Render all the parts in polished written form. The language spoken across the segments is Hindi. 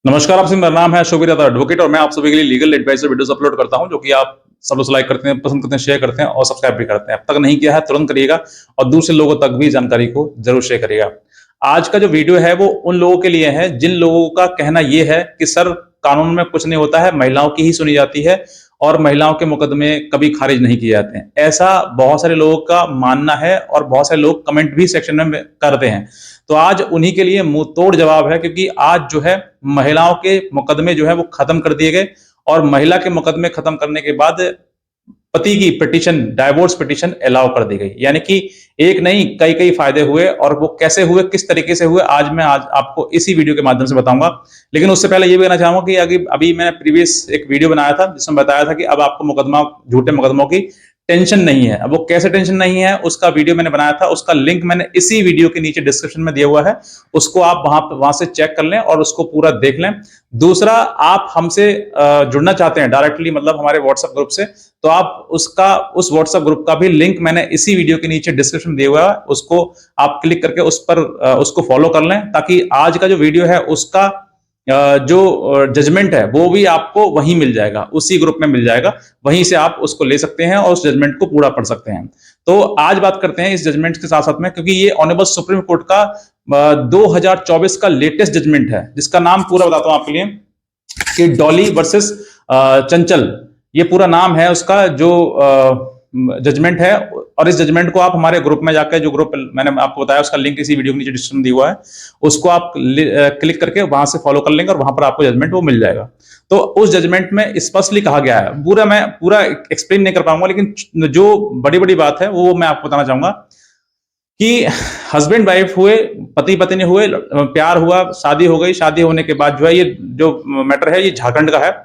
नमस्कार आपसे, मेरा नाम है शोभित यादव एडवोकेट और मैं आप सभी के लिए लीगल एडवाइजर वीडियोस अपलोड करता हूं, जो कि आप सब लोग लाइक करते हैं, पसंद करते हैं, शेयर करते हैं और सब्सक्राइब भी करते हैं। अब तक नहीं किया है तुरंत करिएगा और दूसरे लोगों तक भी जानकारी को जरूर शेयर करिएगा। आज का जो वीडियो है वो उन लोगों के लिए है जिन लोगों का कहना ये है कि सर कानून में कुछ नहीं होता है, महिलाओं की ही सुनी जाती है और महिलाओं के मुकदमे कभी खारिज नहीं किए जाते हैं। ऐसा बहुत सारे लोगों का मानना है और बहुत सारे लोग कमेंट भी सेक्शन में करते हैं। तो आज उन्हीं के लिए मुंह तोड़ जवाब है, क्योंकि आज जो है महिलाओं के मुकदमे जो है वो खत्म कर दिए गए और महिला के मुकदमे खत्म करने के बाद पति की पिटीशन, डाइवोर्स पिटीशन अलाउ कर दी गई। यानी कि एक नहीं कई कई फायदे हुए, और वो कैसे हुए, किस तरीके से हुए, आज आपको इसी वीडियो के माध्यम से बताऊंगा। लेकिन उससे पहले ये भी कहना चाहूंगा कि अभी मैंने प्रीवियस एक वीडियो बनाया था जिसमें बताया था कि अब आपको मुकदमा, झूठे मुकदमों की टेंशन नहीं है। अब वो कैसे टेंशन नहीं है, उसका वीडियो मैंने बनाया था, उसका लिंक मैंने इसी वीडियो के नीचे डिस्क्रिप्शन में दिया हुआ है। उसको आप वहां से चेक कर लें और उसको पूरा देख लें। दूसरा, आप हमसे जुड़ना चाहते हैं डायरेक्टली, मतलब हमारे व्हाट्सएप ग्रुप से, तो आप उस व्हाट्सएप ग्रुप का भी लिंक मैंने इसी वीडियो के नीचे डिस्क्रिप्शन में दिया हुआ है। उसको आप क्लिक करके उस पर उसको फॉलो कर लें, ताकि आज का जो वीडियो है उसका जो जजमेंट है वो भी आपको वहीं मिल जाएगा, उसी ग्रुप में मिल जाएगा। वहीं से आप उसको ले सकते हैं और उस जजमेंट को पूरा पढ़ सकते हैं। तो आज बात करते हैं इस जजमेंट के साथ साथ में, क्योंकि ये ऑनरेबल सुप्रीम कोर्ट का 2024 का लेटेस्ट जजमेंट है, जिसका नाम पूरा बताता हूं आपके लिए कि डॉली वर्सेस चंचल, ये पूरा नाम है उसका जो जजमेंट है। और इस जजमेंट को आप हमारे ग्रुप में जाकर, जो ग्रुप मैंने आपको बताया उसका लिंक इसी वीडियो के नीचे डिस्क्रिप्शन में दिया हुआ है, उसको आप क्लिक करके वहां से फॉलो कर लेंगे और वहां पर आपको जजमेंट वो मिल जाएगा। तो उस जजमेंट में स्पष्टली कहा गया है, मैं पूरा एक्सप्लेन नहीं कर पाऊंगा, लेकिन जो बड़ी बड़ी बात है वो मैं आपको बताना चाहूंगा कि हस्बैंड वाइफ हुए, पति पत्नी हुए, प्यार हुआ, शादी हो गई, शादी होने के बाद जो है, ये जो मैटर है ये झारखंड का है।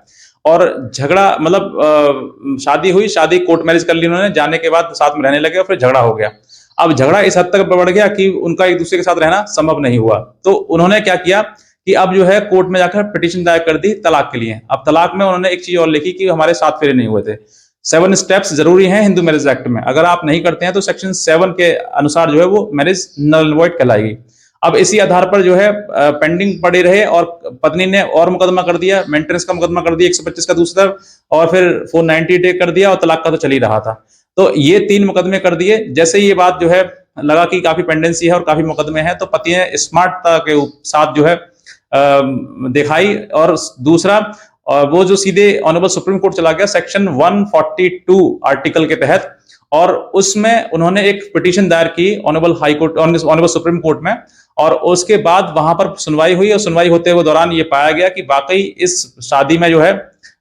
और झगड़ा मतलब शादी हुई, शादी कोर्ट मैरिज कर ली उन्होंने, जाने के बाद साथ में रहने लगे और फिर झगड़ा हो गया। अब झगड़ा इस हद तक बढ़ गया कि उनका एक दूसरे के साथ रहना संभव नहीं हुआ। तो उन्होंने क्या किया कि अब जो है कोर्ट में जाकर पिटीशन दायर कर दी तलाक के लिए। अब तलाक में उन्होंने एक चीज और लिखी कि हमारे 7 फेरे नहीं हुए थे। 7 स्टेप्स जरूरी हैं हिंदू मैरिज एक्ट में, अगर आप नहीं करते हैं तो सेक्शन 7 के अनुसार जो है वो मैरिज नल एंड वॉइड कहलाएगी। अब इसी आधार पर जो है पेंडिंग पड़े रहे और पत्नी ने और मुकदमा कर दिया, मेंटेनेंस का मुकदमा कर दिया 125 का दूसरा, और फिर 498 कर दिया, और तलाक का तो चल ही रहा था। तो ये 3 मुकदमे कर दिए। जैसे ये बात जो है लगा कि काफी पेंडेंसी है और काफी मुकदमे हैं, तो पति ने स्मार्टता के साथ जो है दिखाई, और दूसरा वो जो सीधे ऑनरेबल सुप्रीम कोर्ट चला गया सेक्शन 142 आर्टिकल के तहत, और उसमें उन्होंने एक पिटीशन दायर की honourable high court, honourable supreme court में। और उसके बाद वहां पर सुनवाई हुई, और सुनवाई होते हुए दौरान ये पाया गया कि वाकई इस शादी में जो है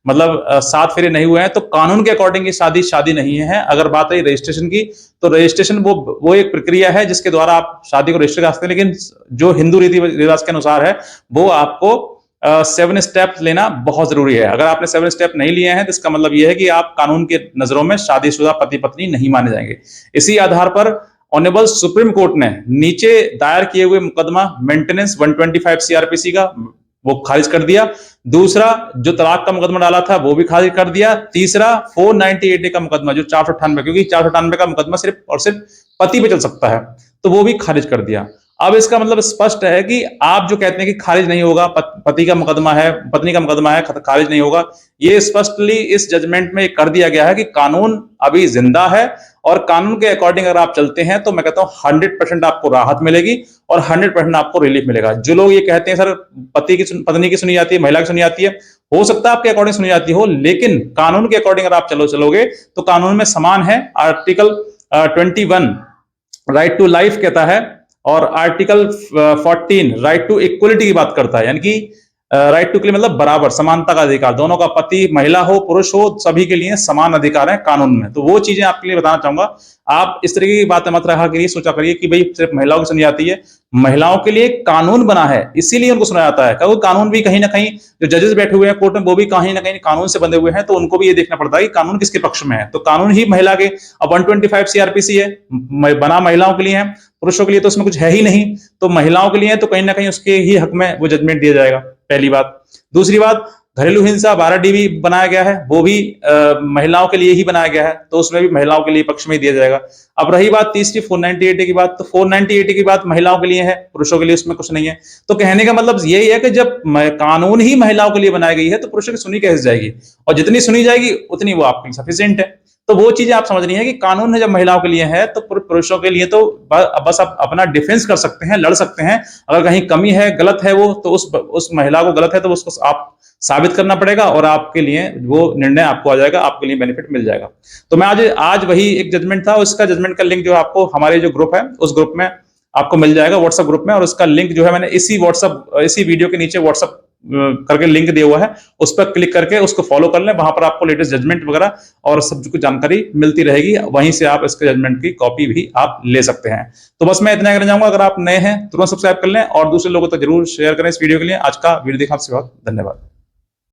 मतलब 7 फेरे नहीं हुए हैं, तो कानून के अकॉर्डिंग ये शादी नहीं है। अगर बात है रजिस्ट्रेशन की, तो रजिस्ट्रेशन वो एक प्रक्रिया है जिसके द्वारा आप शादी को रजिस्टर कर सकते हैं, लेकिन जो हिंदू रीति रिवाज के अनुसार है वो आपको 7 स्टेप लेना बहुत जरूरी है। अगर आपने 7 स्टेप नहीं लिए हैं तो इसका मतलब यह है कि आप कानून के नजरों में शादीशुदा पति पत्नी नहीं माने जाएंगे। इसी आधार पर ऑनरेबल सुप्रीम कोर्ट ने नीचे दायर किए हुए मुकदमा मेंटेनेंस 125 सीआरपीसी का वो खारिज कर दिया। दूसरा, जो तलाक का मुकदमा डाला था वो भी खारिज कर दिया। तीसरा, 498 का मुकदमा, जो 498, क्योंकि 498 का मुकदमा सिर्फ और सिर्फ पति पे चल सकता है, तो वो भी खारिज कर दिया। अब इसका मतलब स्पष्ट है कि आप जो कहते हैं कि खारिज नहीं होगा, पति का मुकदमा है, पत्नी का मुकदमा है, खारिज नहीं होगा, ये स्पष्टली इस जजमेंट में कर दिया गया है कि कानून अभी जिंदा है, और कानून के अकॉर्डिंग अगर आप चलते हैं तो मैं कहता हूं 100% आपको राहत मिलेगी और 100% आपको रिलीफ मिलेगा। जो लोग ये कहते हैं सर पत्नी की सुनी जाती है, महिला की सुनी जाती है, हो सकता है आपके अकॉर्डिंग सुनी जाती हो, लेकिन कानून के अकॉर्डिंग अगर आप चलोगे तो कानून में समान है। आर्टिकल 21 राइट टू लाइफ कहता है, और आर्टिकल 14 राइट टू इक्वलिटी की बात करता है, यानी कि राइट टू के लिए मतलब बराबर, समानता का अधिकार, दोनों का, पति महिला हो पुरुष हो, सभी के लिए समान अधिकार है कानून में। तो वो चीजें आपके लिए बताना चाहूंगा। आप इस तरीके की बातें मत रखा करिए, सोचा करिए कि भाई सिर्फ महिलाओं की सुनी जाती है। महिलाओं के लिए कानून बना है, इसीलिए उनको सुना जाता है। क्योंकि कानून भी कहीं ना कहीं, जो जजेस बैठे हुए हैं कोर्ट में, वो भी कहीं ना कहीं कानून से बंधे हुए हैं, तो उनको भी ये देखना पड़ता है कि कानून किसके पक्ष में है। तो कानून ही महिला के, अब 125 सीआरपीसी है, बना महिलाओं के लिए है, पुरुषों के लिए तो उसमें कुछ है ही नहीं, तो महिलाओं के लिए तो कहीं ना कहीं उसके ही हक में वो जजमेंट दिया जाएगा, पहली बात। दूसरी बात, घरेलू हिंसा 12 डीबी बनाया गया है, वो भी महिलाओं के लिए ही बनाया गया है, तो उसमें भी महिलाओं के लिए पक्ष में ही दिया जाएगा। अब रही बात तीसरी 490 की बात, तो 490 की बात महिलाओं के लिए है, पुरुषों के लिए उसमें कुछ नहीं है। तो कहने का मतलब यही है कि जब कानून ही महिलाओं के लिए बनाई गई है तो पुरुषों की सुनी कैसे जाएगी, और जितनी सुनी जाएगी उतनी वो आपके लिए सफिशिएंट है। तो वो चीजें आप समझ रही हैं कि कानून जब महिलाओं के लिए है तो पुरुषों के लिए तो बस आप अपना डिफेंस कर सकते हैं, लड़ सकते हैं। अगर कहीं कमी है, गलत है वो, तो उस महिला को गलत है तो उसको आप साबित करना पड़ेगा, और आपके लिए वो निर्णय आपको आ जाएगा, आपके लिए बेनिफिट मिल जाएगा। तो मैं आज वही एक जजमेंट था, उसका जजमेंट का लिंक जो आपको हमारे जो ग्रुप है उस ग्रुप में आपको मिल जाएगा, व्हाट्सएप ग्रुप में, और उसका लिंक जो है मैंने इसी वीडियो के नीचे व्हाट्सएप करके लिंक दिया हुआ है, उस पर क्लिक करके उसको फॉलो कर लें। वहां पर आपको लेटेस्ट जजमेंट वगैरह और सब कुछ जानकारी मिलती रहेगी, वहीं से आप इसके जजमेंट की कॉपी भी आप ले सकते हैं। तो बस मैं इतना कहना चाहूंगा, अगर आप नए हैं तुरंत सब्सक्राइब कर लें और दूसरे लोगों तक जरूर शेयर करें इस वीडियो के लिए। आज का वीडियो देखने आपसे बहुत धन्यवाद।